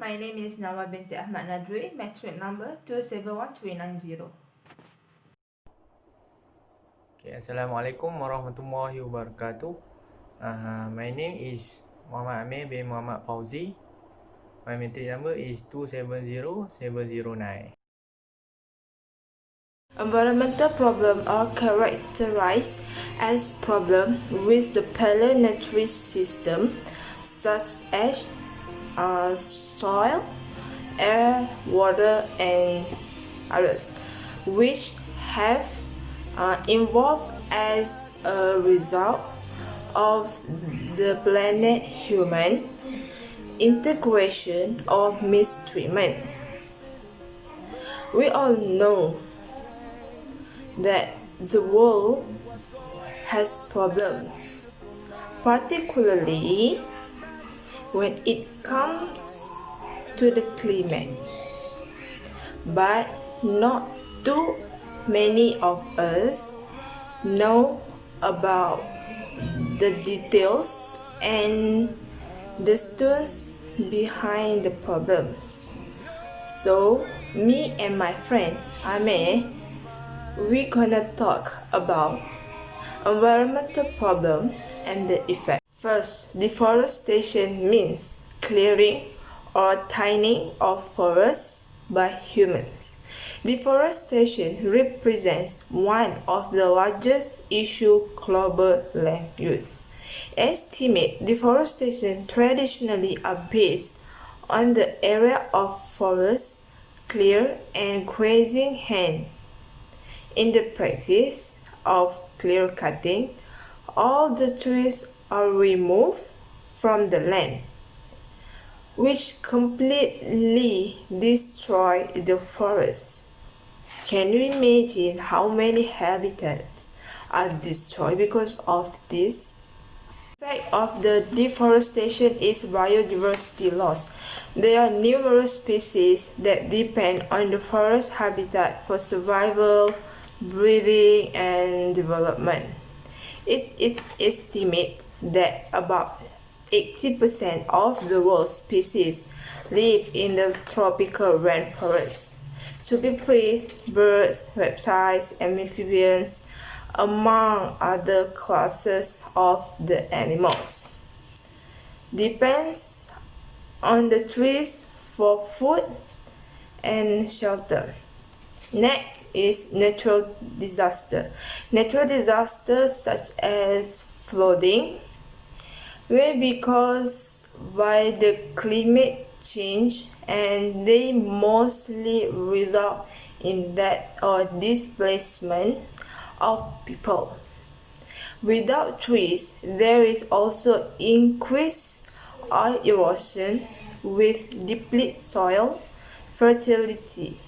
My name is Nawa binti Ahmad Nadri, matric number 271390. Okay, Assalamualaikum warahmatullahi wabarakatuh. My name is Muhammad Amir bin Muhammad Fauzi. My matric number is 270709. Environmental problems are characterized as problems with the planetary system, such as soil, air, water, and others, which have evolved as a result of the planet human integration or mistreatment. We all know that the world has problems, particularly when it comes to the climate, but not too many of us know about the details and the stories behind the problems. So me and my friend Amir, we're gonna talk about environmental problem and the effect. First, deforestation means clearing or thinning of forests by humans. Deforestation represents one of the largest issues global land use. Estimate deforestation traditionally are based on the area of forest clear and grazing hand. In the practice of clear cutting, all the trees are removed from the land, which completely destroy the forest. Can you imagine how many habitats are destroyed because of this? The effect of the deforestation is biodiversity loss. There are numerous species that depend on the forest habitat for survival, breeding, and development. It is estimated that about 80% of the world's species live in the tropical rainforest. To be precise, birds, reptiles, and amphibians, among other classes of the animals, depends on the trees for food and shelter. Next is natural disaster. Natural disasters such as flooding may be caused by the climate change, and they mostly result in death or displacement of people. Without trees, there is also increased oil erosion with depleted soil fertility,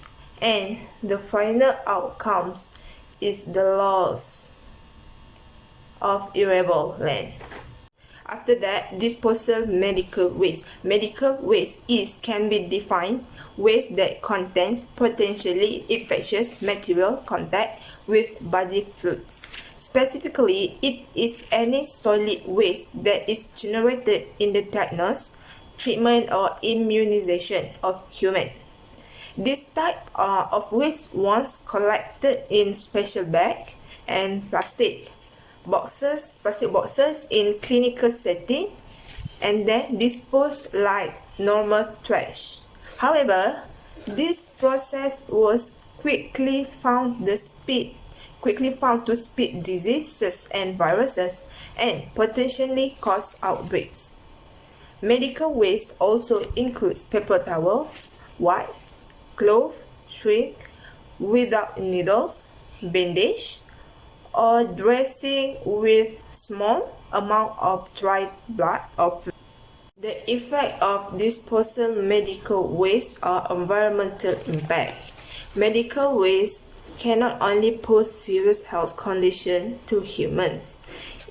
and the final outcomes is the loss of arable land. After that, disposal medical waste. Medical waste can be defined waste that contains potentially infectious material contact with body fluids. Specifically, it is any solid waste that is generated in the diagnosis, treatment, or immunization of humans. This type of waste once collected in special bag and plastic boxes in clinical setting and then disposed like normal trash. However, this process was quickly found to spread diseases and viruses and potentially cause outbreaks. Medical waste also includes paper towel, wipes, cloth, syringe without needles, bandage, or dressing with small amount of dried blood or fluid. The effect of disposal medical waste or environmental impact. Medical waste can not only pose serious health conditions to humans,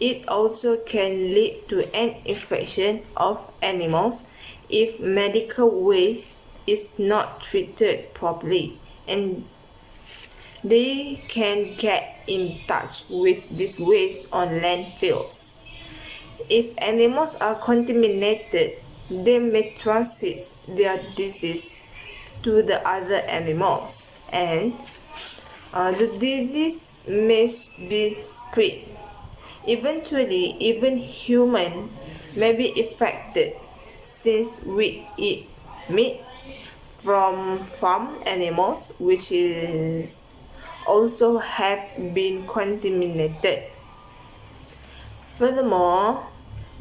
it also can lead to an infection of animals if medical waste is not treated properly, and they can get in touch with this waste on landfills. If animals are contaminated they may transmit their disease to the other animals, and the disease may be spread. Eventually, even humans may be affected since we eat meat from farm animals which is also have been contaminated. Furthermore,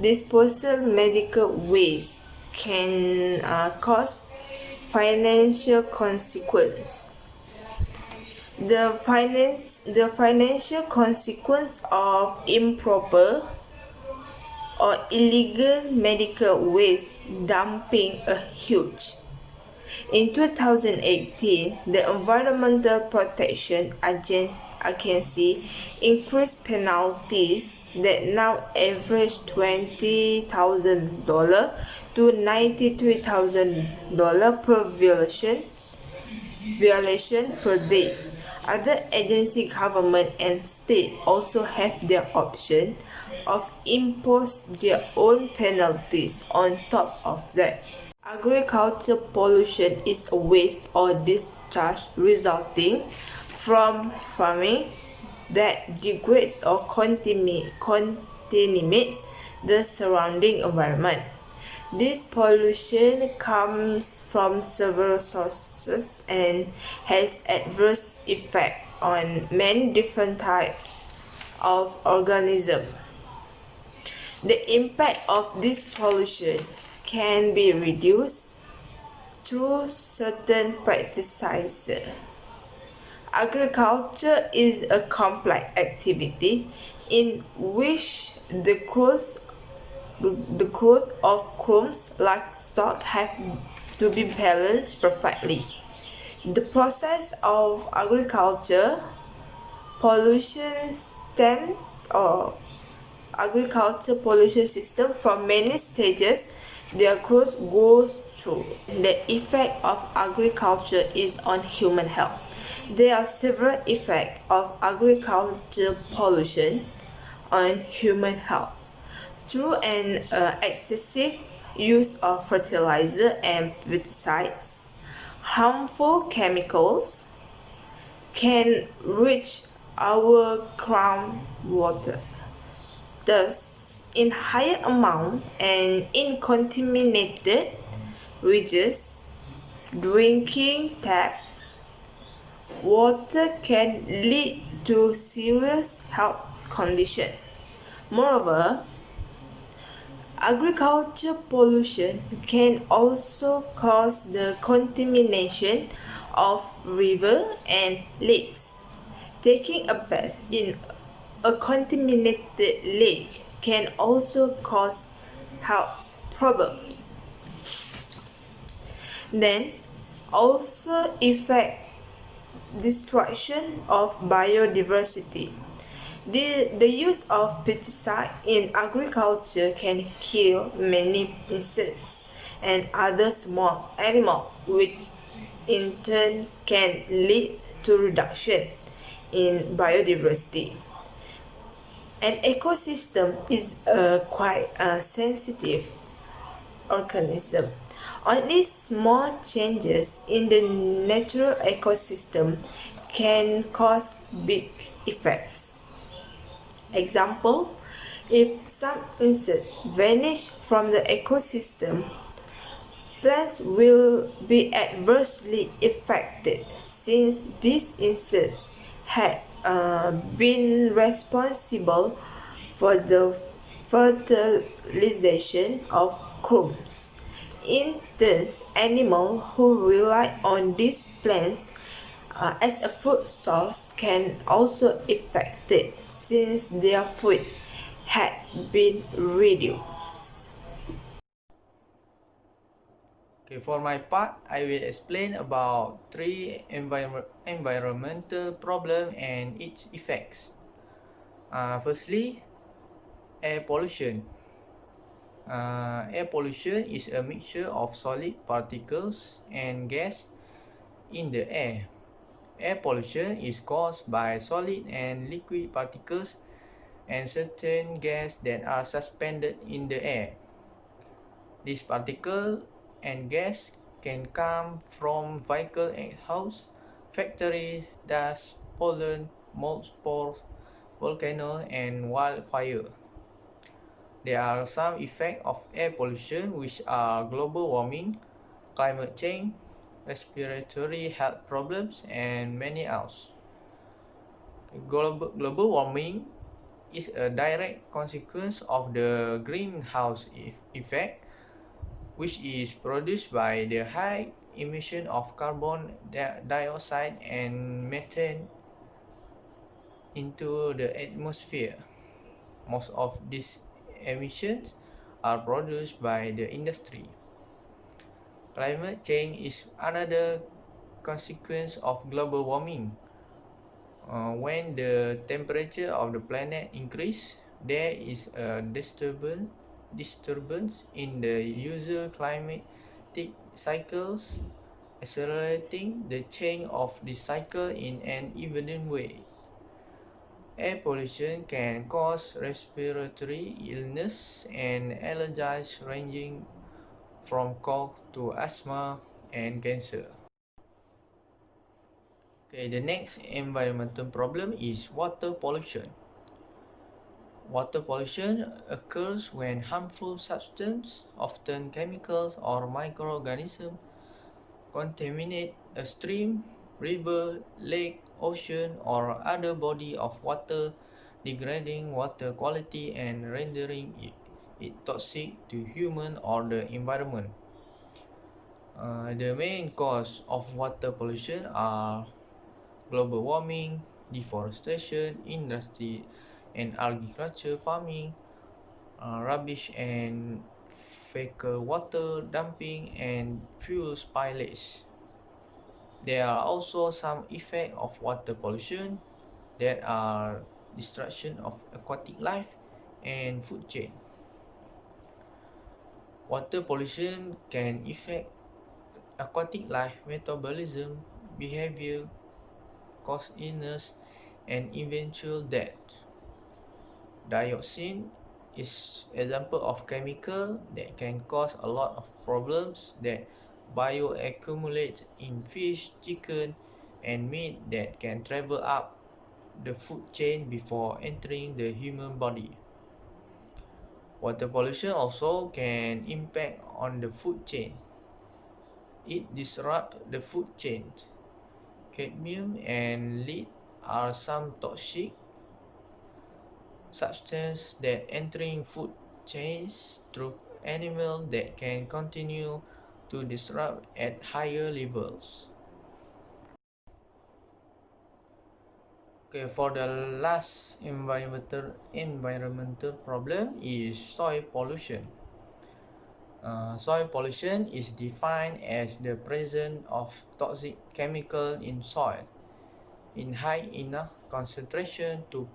disposal medical waste can cause financial consequence. The financial consequence of improper or illegal medical waste dumping are huge. In 2018, the Environmental Protection Agency increased penalties that now average $20,000 to $93,000 per violation per day. Other agency, government and state also have their option of impose their own penalties on top of that. Agriculture pollution is a waste or discharge resulting from farming that degrades or contaminates the surrounding environment. This pollution comes from several sources and has adverse effects on many different types of organisms. The impact of this pollution can be reduced through certain practices. Agriculture is a complex activity in which the growth of crops livestock have to be balanced perfectly. The process of agriculture pollution stems or agriculture pollution system from many stages their growth goes through. The effect of agriculture is on human health. There are several effects of agriculture pollution on human health. Through an excessive use of fertilizer and pesticides, harmful chemicals can reach our groundwater. Thus, in higher amount and in contaminated regions, drinking tap water can lead to serious health conditions. Moreover, agriculture pollution can also cause the contamination of rivers and lakes. Taking a bath in a contaminated lake can also cause health problems. Then also affect destruction of biodiversity. The use of pesticide in agriculture can kill many insects and other small animals, which in turn can lead to reduction in biodiversity. An ecosystem is quite a sensitive organism. Only small changes in the natural ecosystem can cause big effects. Example, if some insects vanish from the ecosystem, plants will be adversely affected since these insects had been responsible for the fertilization of crops. In turn, animals who rely on these plants as a food source can also affected since their food had been reduced. Okay, for my part, I will explain about three environmental problem and its effects. Firstly, air pollution. Air pollution is a mixture of solid particles and gas in the air. Air pollution is caused by solid and liquid particles and certain gas that are suspended in the air. These particles and gas can come from vehicle exhaust, factory dust, pollen, mold spores, volcano, and wildfire. There are some effects of air pollution which are global warming, climate change, respiratory health problems, and many else. Global warming is a direct consequence of the greenhouse effect, which is produced by the high emission of carbon dioxide and methane into the atmosphere. Most of these emissions are produced by the industry. Climate change is another consequence of global warming. When the temperature of the planet increases, there is a disturbance in the usual climatic cycles, accelerating the change of the cycle in an even way. Air pollution can cause respiratory illness and allergies ranging from cough to asthma and cancer. Okay, the next environmental problem is water pollution. Water pollution occurs when harmful substances, often chemicals or microorganisms, contaminate a stream, river, lake, ocean, or other body of water, degrading water quality and rendering it toxic to human or the environment. The main cause of water pollution are global warming, deforestation, industry and agriculture farming, rubbish and fecal water dumping, and fuel spillage. There are also some effects of water pollution that are destruction of aquatic life and food chain. Water pollution can affect aquatic life metabolism, behavior, cause illness, and eventual death. Dioxin is example of chemical that can cause a lot of problems that bioaccumulate in fish, chicken, and meat that can travel up the food chain before entering the human body. Water pollution also can impact on the food chain. It disrupts the food chain. Cadmium and lead are some toxic substances that entering food chains through animals that can continue to disrupt at higher levels. Okay, for the last environmental problem is soil pollution. Soil pollution is defined as the presence of toxic chemical in soil in high enough concentration to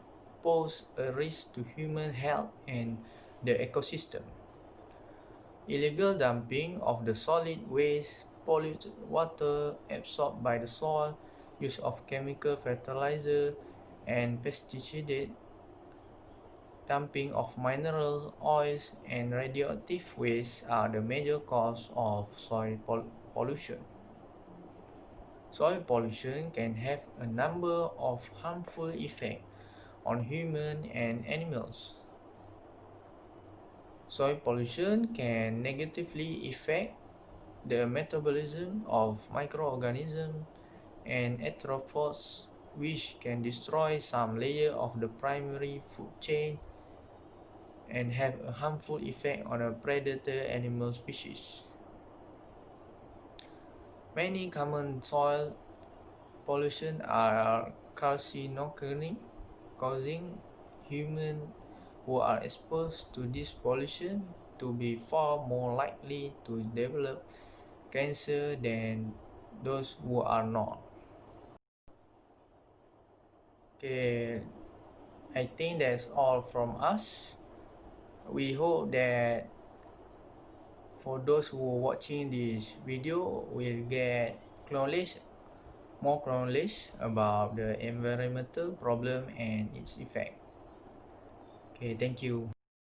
pose a risk to human health and the ecosystem. Illegal dumping of the solid waste, polluted water absorbed by the soil, use of chemical fertilizer and pesticide, dumping of mineral oils and radioactive waste are the major cause of soil pollution. Soil pollution can have a number of harmful effects on humans and animals. Soil pollution can negatively affect the metabolism of microorganisms and arthropods, which can destroy some layer of the primary food chain and have a harmful effect on a predator animal species. Many common soil pollution are carcinogenic, causing humans who are exposed to this pollution to be far more likely to develop cancer than those who are not. Okay, I think that's all from us. We hope that for those who are watching this video will get more knowledge about the environmental problem and its effect. Okay, thank you.